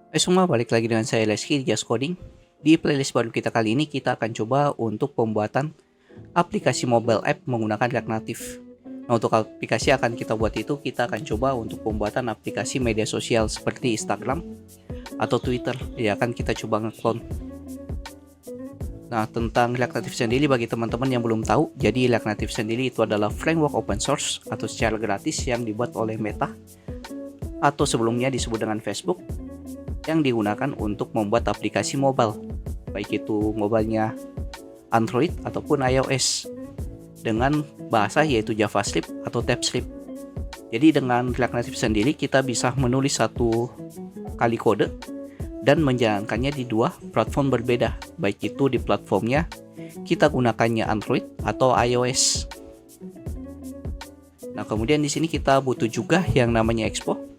Semua, balik lagi dengan saya Leski di Just Coding. Di playlist baru kita kali ini kita akan coba untuk pembuatan aplikasi mobile app menggunakan React Native. Nah, untuk aplikasi yang akan kita buat itu, kita akan coba untuk pembuatan aplikasi media sosial seperti Instagram atau Twitter. Ya, akan kita coba nge-clone. Nah, tentang React Native sendiri, bagi teman-teman yang belum tahu, jadi React Native sendiri itu adalah framework open source atau secara gratis yang dibuat oleh Meta atau sebelumnya disebut dengan Facebook, yang digunakan untuk membuat aplikasi mobile, baik itu mobilenya Android ataupun iOS, dengan bahasa yaitu JavaScript atau TypeScript. Jadi dengan React Native sendiri kita bisa menulis satu kali kode dan menjalankannya di dua platform berbeda, baik itu di platformnya kita gunakannya Android atau iOS. Nah, kemudian di sini kita butuh juga yang namanya Expo.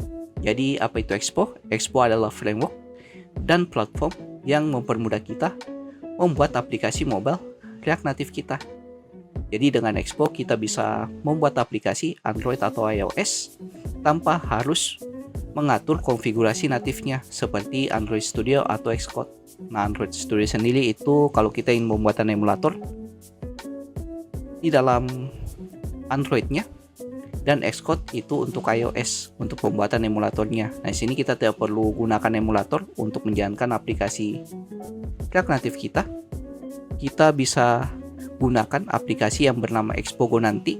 Jadi apa itu Expo? Expo adalah framework dan platform yang mempermudah kita membuat aplikasi mobile React Native kita. Jadi dengan Expo kita bisa membuat aplikasi Android atau iOS tanpa harus mengatur konfigurasi natifnya seperti Android Studio atau Xcode. Nah, Android Studio sendiri itu kalau kita ingin membuatan emulator di dalam Androidnya, dan Xcode itu untuk iOS untuk pembuatan emulatornya. Nah, di sini kita tidak perlu gunakan emulator untuk menjalankan aplikasi React Native kita. Kita bisa gunakan aplikasi yang bernama Expogo nanti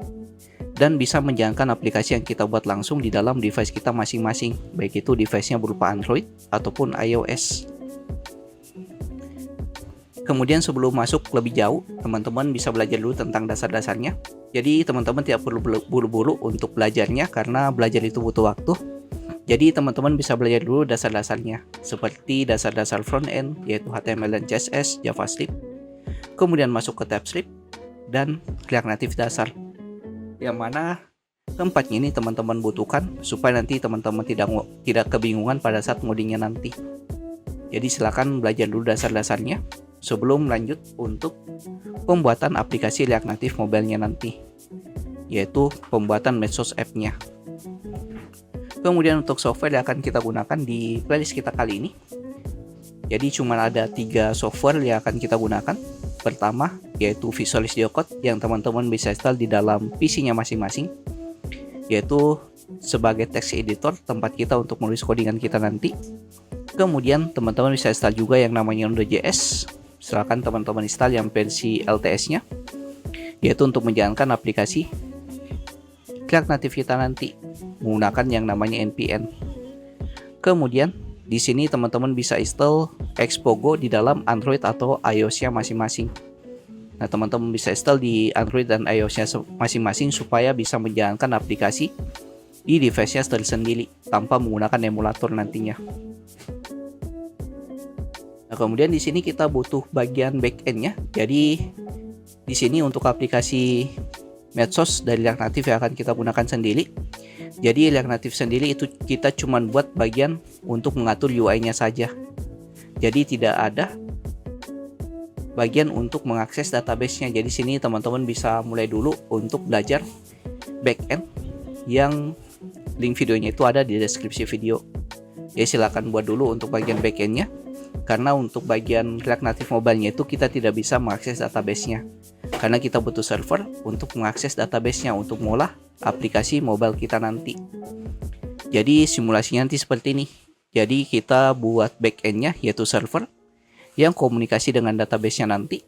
dan bisa menjalankan aplikasi yang kita buat langsung di dalam device kita masing-masing, baik itu device-nya berupa Android ataupun iOS. Kemudian sebelum masuk lebih jauh, teman-teman bisa belajar dulu tentang dasar-dasarnya. Jadi teman-teman tidak perlu buru-buru untuk belajarnya karena belajar itu butuh waktu. Jadi teman-teman bisa belajar dulu dasar-dasarnya, seperti dasar-dasar front-end yaitu HTML dan CSS, JavaScript. Kemudian masuk ke TypeScript dan React Native dasar, yang mana keempatnya ini teman-teman butuhkan supaya nanti teman-teman tidak kebingungan pada saat ngodingnya nanti. Jadi silakan belajar dulu dasar-dasarnya sebelum lanjut untuk pembuatan aplikasi React Native mobile-nya nanti, yaitu pembuatan medsos app-nya. Kemudian untuk software yang akan kita gunakan di playlist kita kali ini, jadi cuma ada 3 software yang akan kita gunakan. Pertama yaitu Visual Studio Code yang teman-teman bisa install di dalam PC-nya masing-masing, yaitu sebagai text editor tempat kita untuk menulis codingan kita nanti. Kemudian teman-teman bisa install juga yang namanya Node.js. Silakan teman-teman install yang versi LTS-nya, yaitu untuk menjalankan aplikasi React Native kita nanti menggunakan yang namanya npm. Kemudian di sini teman-teman bisa install Expogo di dalam Android atau iOS-nya masing-masing. Nah, teman-teman bisa install di Android dan iOS-nya masing-masing supaya bisa menjalankan aplikasi di device-nya tersendiri tanpa menggunakan emulator nantinya. Nah, kemudian di sini kita butuh bagian back-end-nya. Jadi di sini untuk aplikasi medsos dari React Native yang akan kita gunakan sendiri. Jadi React Native sendiri itu kita cuma buat bagian untuk mengatur UI-nya saja. Jadi tidak ada bagian untuk mengakses database-nya. Jadi sini teman-teman bisa mulai dulu untuk belajar back-end, yang link videonya itu ada di deskripsi video. Ya, silakan buat dulu untuk bagian back-end-nya, karena untuk bagian React Native mobile-nya itu kita tidak bisa mengakses database-nya, karena kita butuh server untuk mengakses database-nya untuk mengolah aplikasi mobile kita nanti. Jadi simulasinya nanti seperti ini. Jadi kita buat back-end-nya yaitu server yang komunikasi dengan database-nya nanti,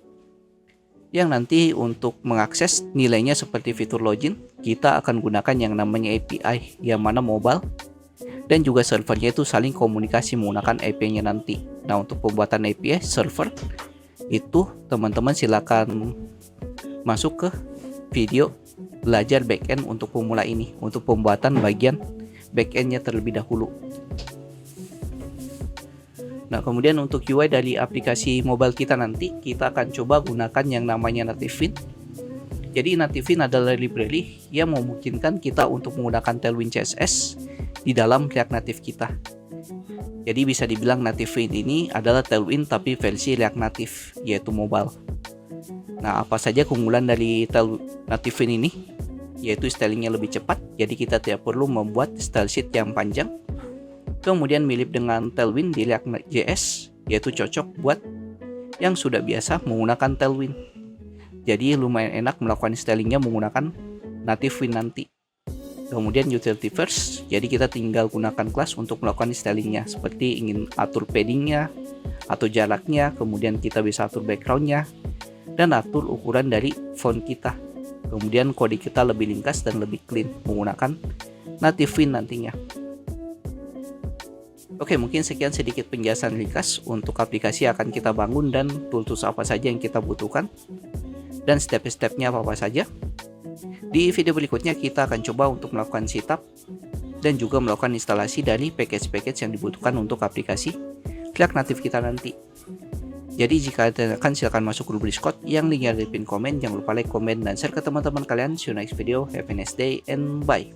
yang nanti untuk mengakses nilainya seperti fitur login kita akan gunakan yang namanya API, yang mana mobile dan juga servernya itu saling komunikasi menggunakan API-nya nanti. Nah, untuk pembuatan API server itu teman-teman silakan masuk ke video belajar backend untuk pemula ini, untuk pembuatan bagian backend-nya terlebih dahulu. Nah, kemudian untuk UI dari aplikasi mobile kita nanti, kita akan coba gunakan yang namanya Nativin. Jadi Nativin adalah library yang memungkinkan kita untuk menggunakan Tailwind CSS di dalam React Native kita. Jadi bisa dibilang Nativin ini adalah Tailwind tapi versi React Native, yaitu mobile. Nah, apa saja keunggulan dari Nativin ini? Yaitu stylingnya lebih cepat, jadi kita tidak perlu membuat style sheet yang panjang. Kemudian mirip dengan Tailwind di React.js, yaitu cocok buat yang sudah biasa menggunakan Tailwind. Jadi lumayan enak melakukan stylingnya menggunakan native Wind nanti. Kemudian utility first, jadi kita tinggal gunakan kelas untuk melakukan stylingnya, seperti ingin atur paddingnya atau jaraknya, kemudian kita bisa atur backgroundnya, dan atur ukuran dari font kita. Kemudian kode kita lebih ringkas dan lebih clean menggunakan native Wind nantinya. Oke, mungkin sekian sedikit penjelasan ringkas untuk aplikasi yang akan kita bangun dan tools apa saja yang kita butuhkan dan step-stepnya apa saja. Di video berikutnya kita akan coba untuk melakukan setup dan juga melakukan instalasi dari package-package yang dibutuhkan untuk aplikasi React Native kita nanti. Jadi jika ada kan silahkan masuk grup Discord yang linknya ada di pin komen. Jangan lupa like, komen, dan share ke teman-teman kalian. See you next video. Have a nice day and bye.